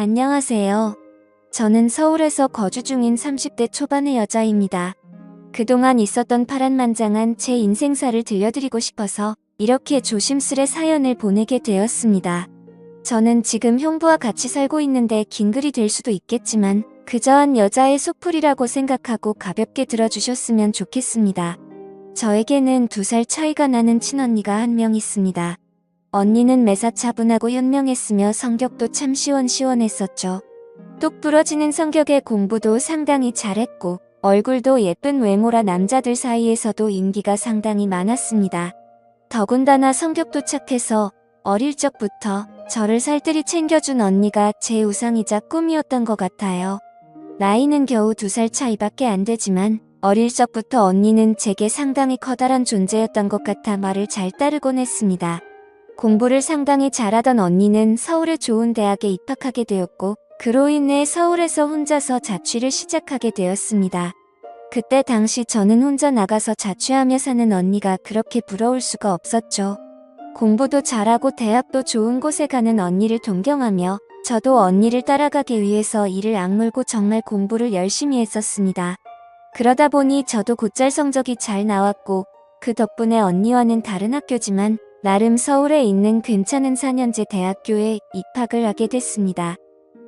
안녕하세요. 저는 서울에서 거주 중인 30대 초반의 여자입니다. 그동안 있었던 파란만장한 제 인생사를 들려드리고 싶어서 이렇게 조심스레 사연을 보내게 되었습니다. 저는 지금 형부와 같이 살고 있는데 긴 글이 될 수도 있겠지만 그저 한 여자의 속풀이라고 생각하고 가볍게 들어주셨으면 좋겠습니다. 저에게는 2살 차이가 나는 친언니가 한 명 있습니다. 언니는 매사 차분하고 현명했으며 성격도 참 시원시원했었죠. 똑 부러지는 성격에 공부도 상당히 잘했고 얼굴도 예쁜 외모라 남자들 사이에서도 인기가 상당히 많았습니다. 더군다나 성격도 착해서 어릴 적부터 저를 살뜰히 챙겨준 언니가 제 우상이자 꿈이었던 것 같아요. 나이는 겨우 2살 차이밖에 안 되지만 어릴 적부터 언니는 제게 상당히 커다란 존재였던 것 같아 말을 잘 따르곤 했습니다. 공부를 상당히 잘하던 언니는 서울의 좋은 대학에 입학하게 되었고 그로 인해 서울에서 혼자서 자취를 시작하게 되었습니다. 그때 당시 저는 혼자 나가서 자취하며 사는 언니가 그렇게 부러울 수가 없었죠. 공부도 잘하고 대학도 좋은 곳에 가는 언니를 존경하며 저도 언니를 따라가기 위해서 이를 악물고 정말 공부를 열심히 했었습니다. 그러다 보니 저도 곧잘 성적이 잘 나왔고 그 덕분에 언니와는 다른 학교지만 나름 서울에 있는 괜찮은 4년제 대학교에 입학을 하게 됐습니다.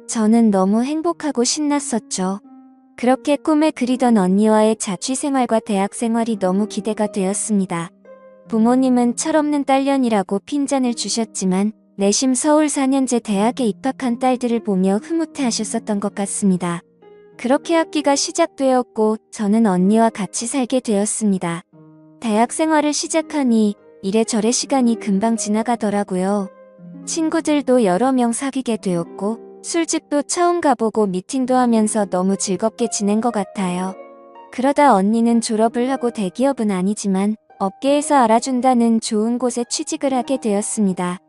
저는 너무 행복하고 신났었죠. 그렇게 꿈에 그리던 언니와의 자취생활과 대학생활이 너무 기대가 되었습니다. 부모님은 철없는 딸년이라고 핀잔을 주셨지만 내심 서울 4년제 대학에 입학한 딸들을 보며 흐뭇해하셨었던 것 같습니다. 그렇게 학기가 시작되었고 저는 언니와 같이 살게 되었습니다. 대학생활을 시작하니 이래저래 시간이 금방 지나가더라고요. 친구들도 여러 명 사귀게 되었고 술집도 처음 가보고 미팅도 하면서 너무 즐겁게 지낸 것 같아요. 그러다 언니는 졸업을 하고 대기업은 아니지만 업계에서 알아준다는 좋은 곳에 취직을 하게 되었습니다.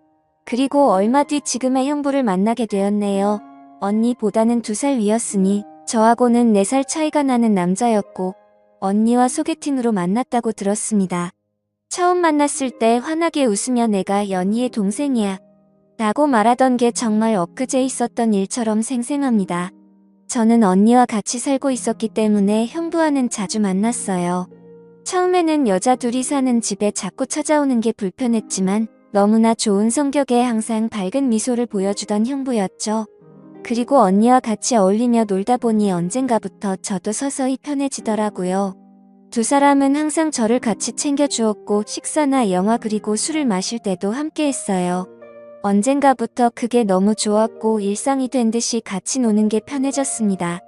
그리고 얼마 뒤 지금의 형부를 만나게 되었네요. 언니보다는 2살 위였으니 저하고는 4살 차이가 나는 남자였고 언니와 소개팅으로 만났다고 들었습니다. 처음 만났을 때 환하게 웃으며 내가 연희의 동생이야 라고 말하던 게 정말 엊그제 있었던 일처럼 생생합니다. 저는 언니와 같이 살고 있었기 때문에 형부와는 자주 만났어요. 처음에는 여자 둘이 사는 집에 자꾸 찾아오는 게 불편했지만 너무나 좋은 성격에 항상 밝은 미소를 보여주던 형부였죠. 그리고 언니와 같이 어울리며 놀다 보니 언젠가부터 저도 서서히 편해지더라고요. 2사람은 항상 저를 같이 챙겨주었고 식사나 영화 그리고 술을 마실 때도 함께 했어요. 언젠가부터 그게 너무 좋았고 일상이 된 듯이 같이 노는 게 편해졌습니다.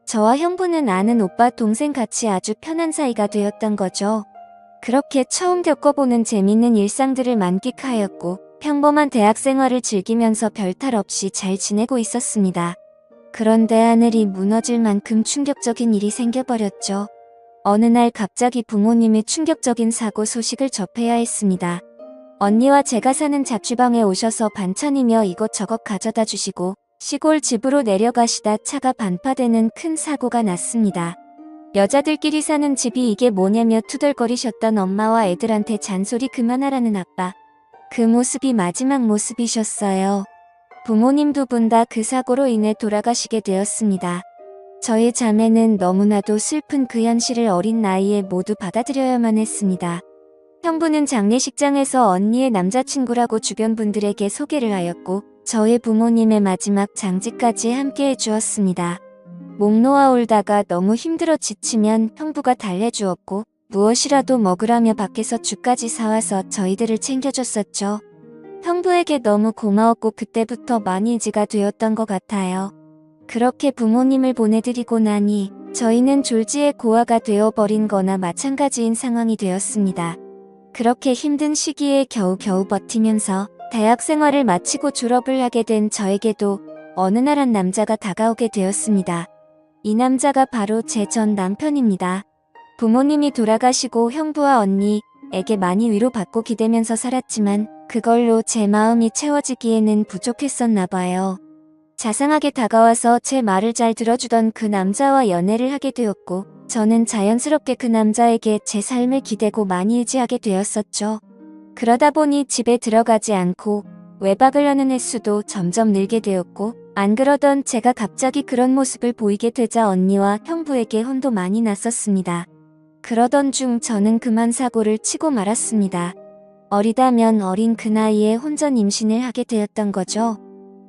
저와 형부는 아는 오빠 동생 같이 아주 편한 사이가 되었던 거죠. 그렇게 처음 겪어보는 재밌는 일상들을 만끽하였고 평범한 대학 생활을 즐기면서 별탈 없이 잘 지내고 있었습니다. 그런데 하늘이 무너질 만큼 충격적인 일이 생겨버렸죠. 어느 날 갑자기 부모님의 충격적인 사고 소식을 접해야 했습니다. 언니와 제가 사는 자취방에 오셔서 반찬이며 이것저것 가져다 주시고 시골 집으로 내려가시다 차가 반파되는 큰 사고가 났습니다. 여자들끼리 사는 집이 이게 뭐냐며 투덜거리셨던 엄마와 애들한테 잔소리 그만하라는 아빠. 그 모습이 마지막 모습이셨어요. 부모님 2분 다 그 사고로 인해 돌아가시게 되었습니다. 저희 자매는 너무나도 슬픈 그 현실을 어린 나이에 모두 받아들여야만 했습니다. 형부는 장례식장에서 언니의 남자친구라고 주변 분들에게 소개를 하였고 저희 부모님의 마지막 장지까지 함께 해주었습니다. 목 놓아 울다가 너무 힘들어 지치면 형부가 달래주었고 무엇이라도 먹으라며 밖에서 죽까지 사와서 저희들을 챙겨줬었죠. 형부에게 너무 고마웠고 그때부터 많이 의지가 되었던 것 같아요. 그렇게 부모님을 보내드리고 나니 저희는 졸지에 고아가 되어버린 거나 마찬가지인 상황이 되었습니다. 그렇게 힘든 시기에 겨우겨우 버티면서 대학 생활을 마치고 졸업을 하게 된 저에게도 어느 날 한 남자가 다가오게 되었습니다. 이 남자가 바로 제 전 남편입니다. 부모님이 돌아가시고 형부와 언니에게 많이 위로받고 기대면서 살았지만 그걸로 제 마음이 채워지기에는 부족했었나 봐요. 자상하게 다가와서 제 말을 잘 들어주던 그 남자와 연애를 하게 되었고 저는 자연스럽게 그 남자에게 제 삶을 기대고 많이 의지하게 되었었죠. 그러다 보니 집에 들어가지 않고 외박을 하는 횟수도 점점 늘게 되었고 안 그러던 제가 갑자기 그런 모습을 보이게 되자 언니와 형부에게 혼도 많이 났었습니다. 그러던 중 저는 그만 사고를 치고 말았습니다. 어리다면 어린 그 나이에 혼전 임신을 하게 되었던 거죠.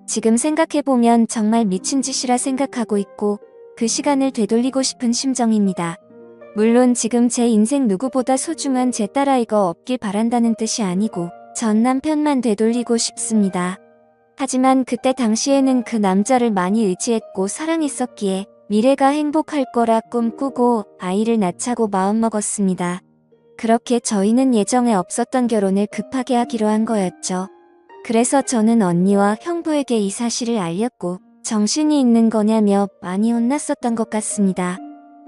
지금 생각해보면 정말 미친 짓이라 생각하고 있고 그 시간을 되돌리고 싶은 심정입니다. 물론 지금 제 인생 누구보다 소중한 제 딸아이가 없길 바란다는 뜻이 아니고 전 남편만 되돌리고 싶습니다. 하지만 그때 당시에는 그 남자를 많이 의지했고 사랑했었기에 미래가 행복할 거라 꿈꾸고 아이를 낳자고 마음먹었습니다. 그렇게 저희는 예정에 없었던 결혼을 급하게 하기로 한 거였죠. 그래서 저는 언니와 형부에게 이 사실을 알렸고 정신이 있는 거냐며 많이 혼났었던 것 같습니다.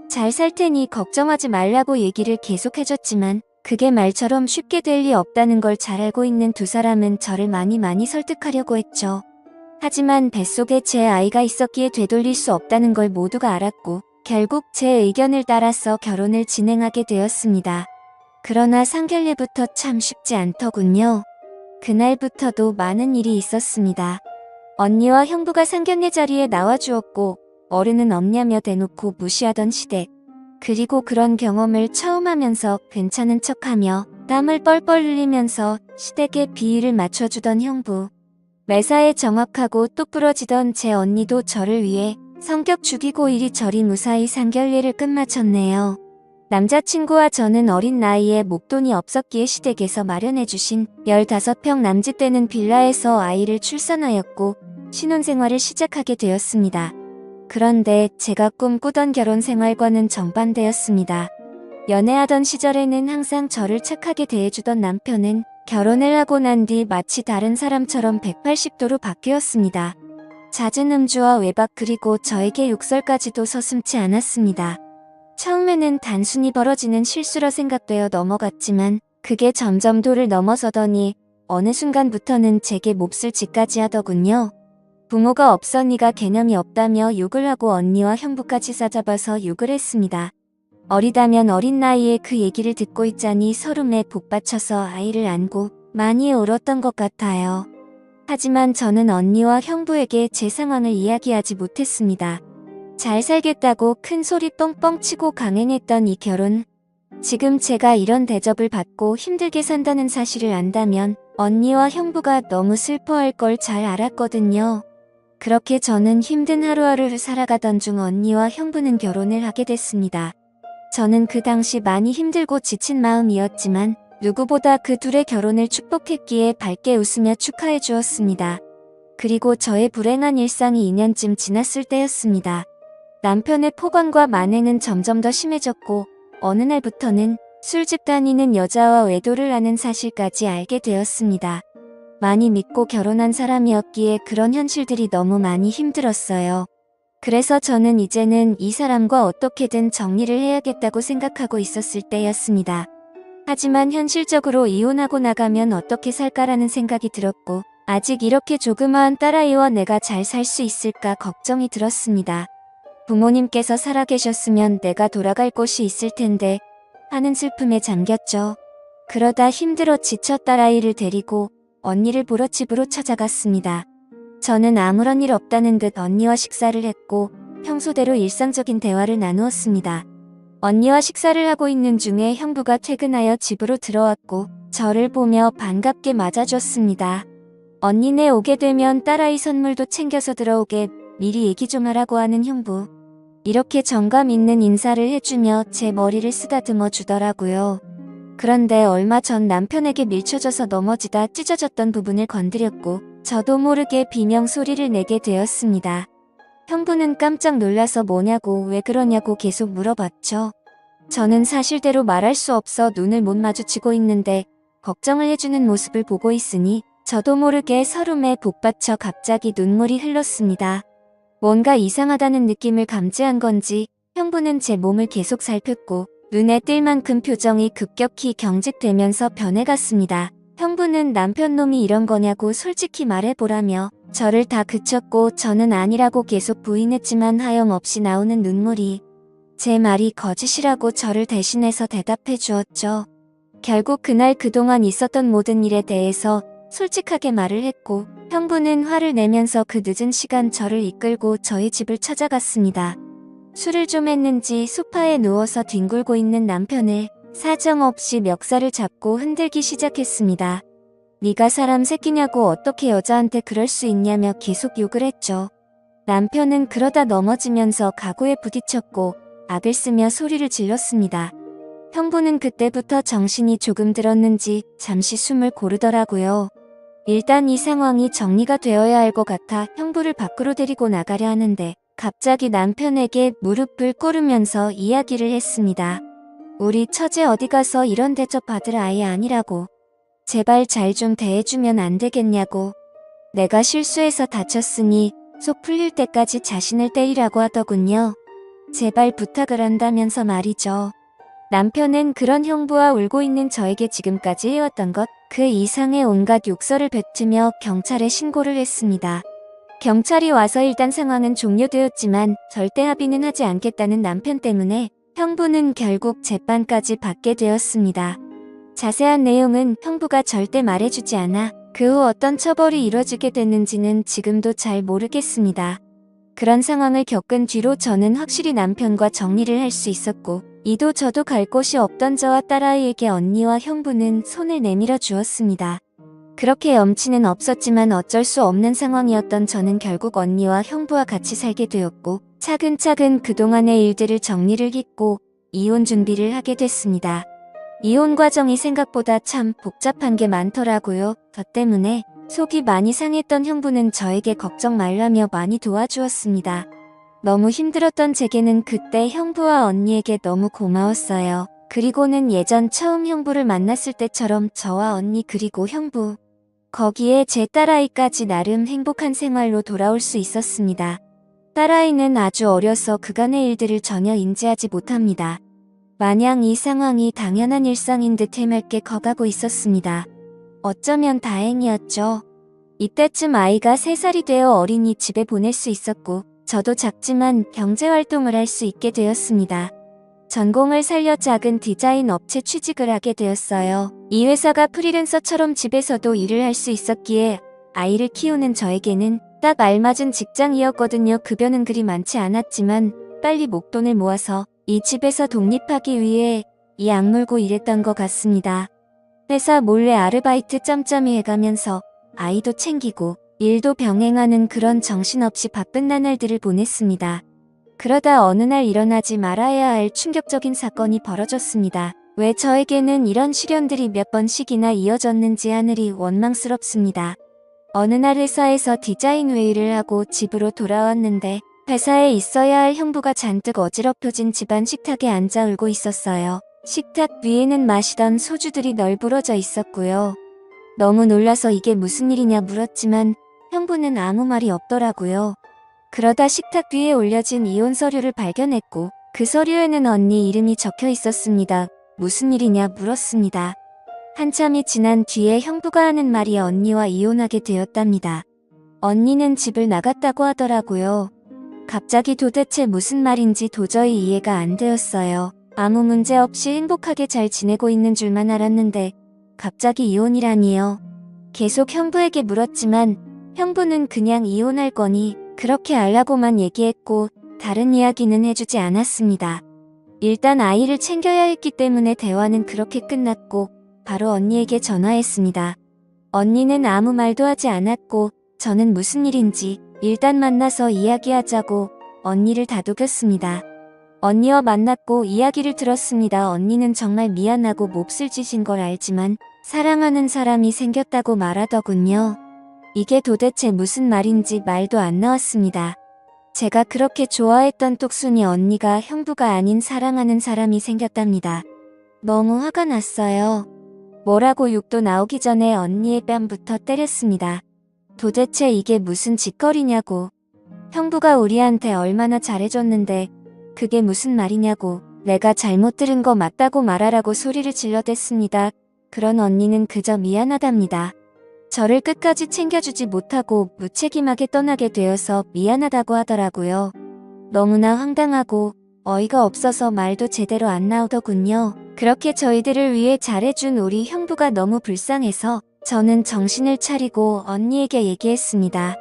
잘 살 테니 걱정하지 말라고 얘기를 계속 해줬지만 그게 말처럼 쉽게 될 리 없다는 걸 잘 알고 있는 두 사람은 저를 많이 설득하려고 했죠. 하지만 뱃속에 제 아이가 있었기에 되돌릴 수 없다는 걸 모두가 알았고 결국 제 의견을 따라서 결혼을 진행하게 되었습니다. 그러나 상견례부터 참 쉽지 않더군요. 그날부터도 많은 일이 있었습니다. 언니와 형부가 상견례 자리에 나와주었고 어른은 없냐며 대놓고 무시하던 시댁. 그리고 그런 경험을 처음 하면서 괜찮은 척하며 땀을 뻘뻘 흘리면서 시댁에 비위를 맞춰주던 형부. 매사에 정확하고 똑부러지던 제 언니도 저를 위해 성격 죽이고 이리저리 무사히 상견례를 끝마쳤네요. 남자친구와 저는 어린 나이에 목돈이 없었기에 시댁에서 마련해주신 15평 남짓되는 빌라에서 아이를 출산하였고 신혼생활을 시작하게 되었습니다. 그런데 제가 꿈꾸던 결혼 생활과는 정반대였습니다. 연애하던 시절에는 항상 저를 착하게 대해주던 남편은 결혼을 하고 난 뒤 마치 다른 사람처럼 180도로 바뀌었습니다. 잦은 음주와 외박 그리고 저에게 욕설까지도 서슴지 않았습니다. 처음에는 단순히 벌어지는 실수라 생각되어 넘어갔지만 그게 점점 도를 넘어서더니 어느 순간부터는 제게 몹쓸 짓까지 하더군요. 부모가 없으니까 개념이 없다며 욕을 하고 언니와 형부까지 싸잡아서 욕을 했습니다. 어리다면 어린 나이에 그 얘기를 듣고 있자니 서름에 복받쳐서 아이를 안고 많이 울었던 것 같아요. 하지만 저는 언니와 형부에게 제 상황을 이야기하지 못했습니다. 잘 살겠다고 큰 소리 뻥뻥 치고 강행했던 이 결혼. 지금 제가 이런 대접을 받고 힘들게 산다는 사실을 안다면 언니와 형부가 너무 슬퍼할 걸 잘 알았거든요. 그렇게 저는 힘든 하루하루를 살아가던 중 언니와 형부는 결혼을 하게 됐습니다. 저는 그 당시 많이 힘들고 지친 마음이었지만 누구보다 그 둘의 결혼을 축복했기에 밝게 웃으며 축하해 주었습니다. 그리고 저의 불행한 일상이 2년쯤 지났을 때였습니다. 남편의 포관과 만행은 점점 더 심해졌고 어느 날부터는 술집 다니는 여자와 외도를 하는 사실까지 알게 되었습니다. 많이 믿고 결혼한 사람이었기에 그런 현실들이 너무 많이 힘들었어요. 그래서 저는 이제는 이 사람과 어떻게든 정리를 해야겠다고 생각하고 있었을 때였습니다. 하지만 현실적으로 이혼하고 나가면 어떻게 살까라는 생각이 들었고 아직 이렇게 조그마한 딸아이와 내가 잘 살 수 있을까 걱정이 들었습니다. 부모님께서 살아계셨으면 내가 돌아갈 곳이 있을 텐데 하는 슬픔에 잠겼죠. 그러다 힘들어 지쳐 딸아이를 데리고 언니를 보러 집으로 찾아갔습니다. 저는 아무런 일 없다는 듯 언니와 식사를 했고 평소대로 일상적인 대화를 나누었습니다. 언니와 식사를 하고 있는 중에 형부가 퇴근하여 집으로 들어왔고 저를 보며 반갑게 맞아줬습니다. 언니네 오게 되면 딸아이 선물도 챙겨서 들어오게 미리 얘기 좀 하라고 하는 형부. 이렇게 정감 있는 인사를 해주며 제 머리를 쓰다듬어 주더라고요. 그런데 얼마 전 남편에게 밀쳐져서 넘어지다 찢어졌던 부분을 건드렸고 저도 모르게 비명 소리를 내게 되었습니다. 형부는 깜짝 놀라서 뭐냐고 왜 그러냐고 계속 물어봤죠. 저는 사실대로 말할 수 없어 눈을 못 마주치고 있는데 걱정을 해주는 모습을 보고 있으니 저도 모르게 서름에 복받쳐 갑자기 눈물이 흘렀습니다. 뭔가 이상하다는 느낌을 감지한 건지 형부는 제 몸을 계속 살폈고 눈에 띌 만큼 표정이 급격히 경직되면서 변해갔습니다. 형부는 남편 놈이 이런 거냐고 솔직히 말해보라며 저를 다 그쳤고 저는 아니라고 계속 부인했지만 하염없이 나오는 눈물이 제 말이 거짓이라고 저를 대신해서 대답해 주었죠. 결국 그날 그동안 있었던 모든 일에 대해서 솔직하게 말을 했고 형부는 화를 내면서 그 늦은 시간 저를 이끌고 저희 집을 찾아갔습니다. 술을 좀 했는지 소파에 누워서 뒹굴고 있는 남편을 사정없이 멱살을 잡고 흔들기 시작했습니다. 네가 사람 새끼냐고 어떻게 여자한테 그럴 수 있냐며 계속 욕을 했죠. 남편은 그러다 넘어지면서 가구에 부딪혔고 악을 쓰며 소리를 질렀습니다. 형부는 그때부터 정신이 조금 들었는지 잠시 숨을 고르더라고요. 일단 이 상황이 정리가 되어야 할 것 같아 형부를 밖으로 데리고 나가려 하는데 갑자기 남편에게 무릎을 꿇으면서 이야기를 했습니다. 우리 처제 어디 가서 이런 대접 받을 아이 아니라고. 제발 잘 좀 대해주면 안 되겠냐고. 내가 실수해서 다쳤으니 속 풀릴 때까지 자신을 때리라고 하더군요. 제발 부탁을 한다면서 말이죠. 남편은 그런 형부와 울고 있는 저에게 지금까지 해왔던 것 그 이상의 온갖 욕설을 뱉으며 경찰에 신고를 했습니다. 경찰이 와서 일단 상황은 종료되었지만 절대 합의는 하지 않겠다는 남편 때문에 형부는 결국 재판까지 받게 되었습니다. 자세한 내용은 형부가 절대 말해주지 않아 그 후 어떤 처벌이 이뤄지게 됐는지는 지금도 잘 모르겠습니다. 그런 상황을 겪은 뒤로 저는 확실히 남편과 정리를 할 수 있었고 이도 저도 갈 곳이 없던 저와 딸아이에게 언니와 형부는 손을 내밀어 주었습니다. 그렇게 염치는 없었지만 어쩔 수 없는 상황이었던 저는 결국 언니와 형부와 같이 살게 되었고 차근차근 그동안의 일들을 정리를 잊고 이혼 준비를 하게 됐습니다. 이혼 과정이 생각보다 참 복잡한 게 많더라고요. 저 때문에 속이 많이 상했던 형부는 저에게 걱정 말라며 많이 도와주었습니다. 너무 힘들었던 제게는 그때 형부와 언니에게 너무 고마웠어요. 그리고는 예전 처음 형부를 만났을 때처럼 저와 언니 그리고 형부 거기에 제 딸아이까지 나름 행복한 생활로 돌아올 수 있었습니다. 딸아이는 아주 어려서 그간의 일들을 전혀 인지하지 못합니다. 마냥 이 상황이 당연한 일상인 듯 해맑게 커가고 있었습니다. 어쩌면 다행이었죠. 이때쯤 아이가 3살이 되어 어린이집에 보낼 수 있었고 저도 작지만 경제활동을 할 수 있게 되었습니다. 전공을 살려 작은 디자인 업체 취직을 하게 되었어요. 이 회사가 프리랜서처럼 집에서도 일을 할 수 있었기에 아이를 키우는 저에게는 딱 알맞은 직장이었거든요. 급여는 그리 많지 않았지만 빨리 목돈을 모아서 이 집에서 독립하기 위해 이 악물고 일했던 것 같습니다. 회사 몰래 아르바이트 짬짬이 해가면서 아이도 챙기고 일도 병행하는 그런 정신없이 바쁜 나날들을 보냈습니다. 그러다 어느 날 일어나지 말아야 할 충격적인 사건이 벌어졌습니다. 왜 저에게는 이런 시련들이 몇 번씩이나 이어졌는지 하늘이 원망스럽습니다. 어느 날 회사에서 디자인 회의를 하고 집으로 돌아왔는데 회사에 있어야 할 형부가 잔뜩 어지럽혀진 집안 식탁에 앉아 울고 있었어요. 식탁 위에는 마시던 소주들이 널브러져 있었고요. 너무 놀라서 이게 무슨 일이냐 물었지만 형부는 아무 말이 없더라고요. 그러다 식탁 위에 올려진 이혼 서류를 발견했고 그 서류에는 언니 이름이 적혀 있었습니다. 무슨 일이냐 물었습니다. 한참이 지난 뒤에 형부가 하는 말이 언니와 이혼하게 되었답니다. 언니는 집을 나갔다고 하더라고요. 갑자기 도대체 무슨 말인지 도저히 이해가 안 되었어요. 아무 문제 없이 행복하게 잘 지내고 있는 줄만 알았는데 갑자기 이혼이라니요. 계속 형부에게 물었지만 형부는 그냥 이혼할 거니 그렇게 알라고만 얘기했고 다른 이야기는 해주지 않았습니다. 일단 아이를 챙겨야 했기 때문에 대화는 그렇게 끝났고 바로 언니에게 전화했습니다. 언니는 아무 말도 하지 않았고 저는 무슨 일인지 일단 만나서 이야기하자고 언니를 다독였습니다. 언니와 만났고 이야기를 들었습니다. 언니는 정말 미안하고 몹쓸 짓인 걸 알지만 사랑하는 사람이 생겼다고 말하더군요. 이게 도대체 무슨 말인지 말도 안 나왔습니다. 제가 그렇게 좋아했던 똑순이 언니가 형부가 아닌 사랑하는 사람이 생겼답니다. 너무 화가 났어요. 뭐라고 욕도 나오기 전에 언니의 뺨부터 때렸습니다. 도대체 이게 무슨 짓거리냐고. 형부가 우리한테 얼마나 잘해줬는데 그게 무슨 말이냐고. 내가 잘못 들은 거 맞다고 말하라고 소리를 질러댔습니다. 그런 언니는 그저 미안하답니다. 저를 끝까지 챙겨주지 못하고 무책임하게 떠나게 되어서 미안하다고 하더라고요. 너무나 황당하고 어이가 없어서 말도 제대로 안 나오더군요. 그렇게 저희들을 위해 잘해준 우리 형부가 너무 불쌍해서 저는 정신을 차리고 언니에게 얘기했습니다.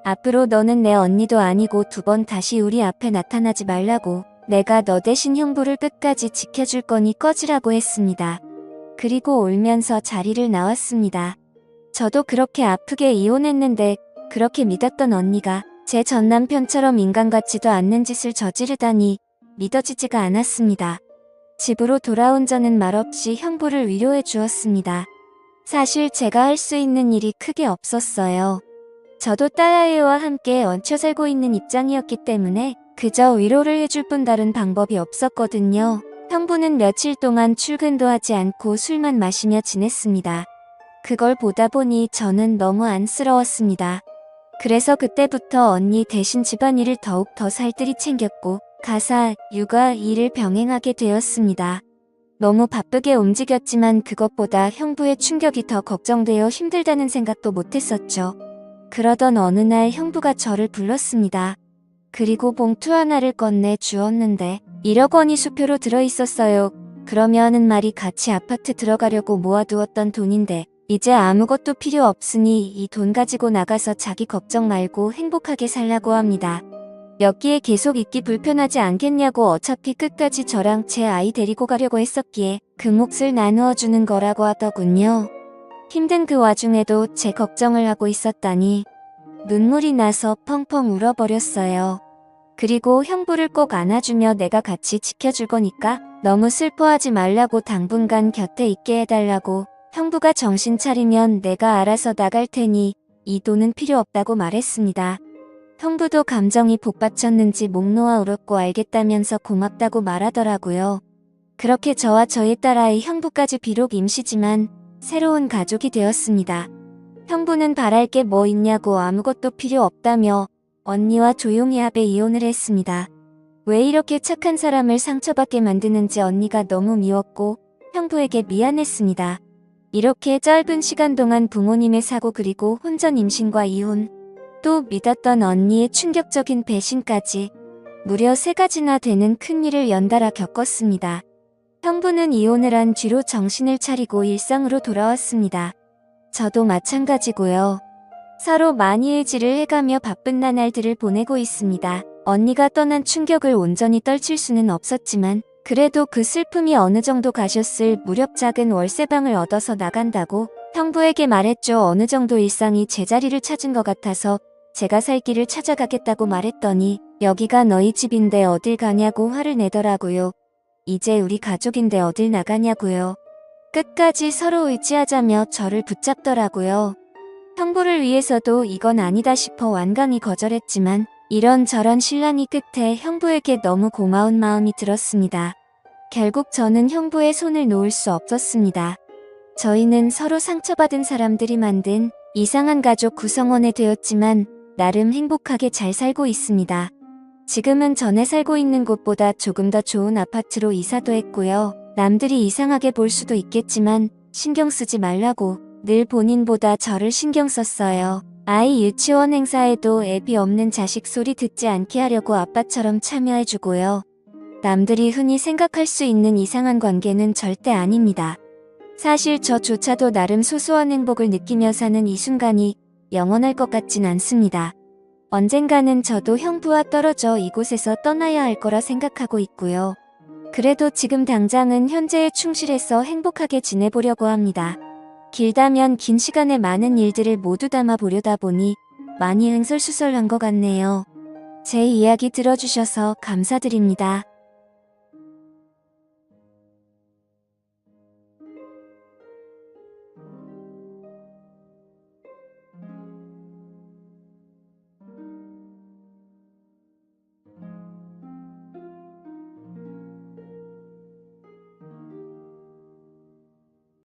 앞으로 너는 내 언니도 아니고 2번 다시 우리 앞에 나타나지 말라고. 내가 너 대신 형부를 끝까지 지켜줄 거니 꺼지라고 했습니다. 그리고 울면서 자리를 나왔습니다. 저도 그렇게 아프게 이혼했는데 그렇게 믿었던 언니가 제 전남편처럼 인간 같지도 않는 짓을 저지르다니 믿어지지가 않았습니다. 집으로 돌아온 저는 말없이 형부를 위로해 주었습니다. 사실 제가 할 수 있는 일이 크게 없었어요. 저도 딸아이와 함께 얹혀 살고 있는 입장이었기 때문에 그저 위로를 해줄 뿐 다른 방법이 없었거든요. 형부는 며칠 동안 출근도 하지 않고 술만 마시며 지냈습니다. 그걸 보다 보니 저는 너무 안쓰러웠습니다. 그래서 그때부터 언니 대신 집안일을 더욱 더 살뜰히 챙겼고 가사, 육아, 일을 병행하게 되었습니다. 너무 바쁘게 움직였지만 그것보다 형부의 충격이 더 걱정되어 힘들다는 생각도 못했었죠. 그러던 어느 날 형부가 저를 불렀습니다. 그리고 봉투 하나를 건네 주었는데 1억 원이 수표로 들어있었어요. 그러면은 말이 같이 아파트 들어가려고 모아두었던 돈인데 이제 아무것도 필요 없으니 이 돈 가지고 나가서 자기 걱정 말고 행복하게 살라고 합니다. 여기에 계속 있기 불편하지 않겠냐고 어차피 끝까지 저랑 제 아이 데리고 가려고 했었기에 그 몫을 나누어 주는 거라고 하더군요. 힘든 그 와중에도 제 걱정을 하고 있었다니 눈물이 나서 펑펑 울어버렸어요. 그리고 형부를 꼭 안아주며 내가 같이 지켜줄 거니까 너무 슬퍼하지 말라고 당분간 곁에 있게 해달라고 형부가 정신 차리면 내가 알아서 나갈 테니 이 돈은 필요 없다고 말했습니다. 형부도 감정이 복받쳤는지 목 놓아 울었고 알겠다면서 고맙다고 말하더라고요. 그렇게 저와 저희 딸아이 형부까지 비록 임시지만 새로운 가족이 되었습니다. 형부는 바랄 게 뭐 있냐고 아무것도 필요 없다며 언니와 조용히 합의 이혼을 했습니다. 왜 이렇게 착한 사람을 상처받게 만드는지 언니가 너무 미웠고 형부에게 미안했습니다. 이렇게 짧은 시간 동안 부모님의 사고 그리고 혼전 임신과 이혼, 또 믿었던 언니의 충격적인 배신까지 무려 3가지나 되는 큰일을 연달아 겪었습니다. 형부는 이혼을 한 뒤로 정신을 차리고 일상으로 돌아왔습니다. 저도 마찬가지고요. 서로 많이 의지를 해가며 바쁜 나날들을 보내고 있습니다. 언니가 떠난 충격을 온전히 떨칠 수는 없었지만 그래도 그 슬픔이 어느 정도 가셨을 무렵 작은 월세방을 얻어서 나간다고 형부에게 말했죠. 어느 정도 일상이 제자리를 찾은 것 같아서 제가 살 길을 찾아가겠다고 말했더니 여기가 너희 집인데 어딜 가냐고 화를 내더라고요. 이제 우리 가족인데 어딜 나가냐고요. 끝까지 서로 의지하자며 저를 붙잡더라고요. 형부를 위해서도 이건 아니다 싶어 완강히 거절했지만 이런저런 신랑이 끝에 형부에게 너무 고마운 마음이 들었습니다. 결국 저는 형부의 손을 놓을 수 없었습니다. 저희는 서로 상처받은 사람들이 만든 이상한 가족 구성원이 되었지만 나름 행복하게 잘 살고 있습니다. 지금은 전에 살고 있는 곳보다 조금 더 좋은 아파트로 이사도 했고요. 남들이 이상하게 볼 수도 있겠지만 신경 쓰지 말라고 늘 본인보다 저를 신경 썼어요. 아이 유치원 행사에도 애비 없는 자식 소리 듣지 않게 하려고 아빠처럼 참여해주고요. 남들이 흔히 생각할 수 있는 이상한 관계는 절대 아닙니다. 사실 저조차도 나름 소소한 행복을 느끼며 사는 이 순간이 영원할 것 같진 않습니다. 언젠가는 저도 형부와 떨어져 이곳에서 떠나야 할 거라 생각하고 있고요. 그래도 지금 당장은 현재에 충실해서 행복하게 지내보려고 합니다. 길다면 긴 시간에 많은 일들을 모두 담아보려다 보니 많이 흥설수설한 것 같네요. 제 이야기 들어주셔서 감사드립니다.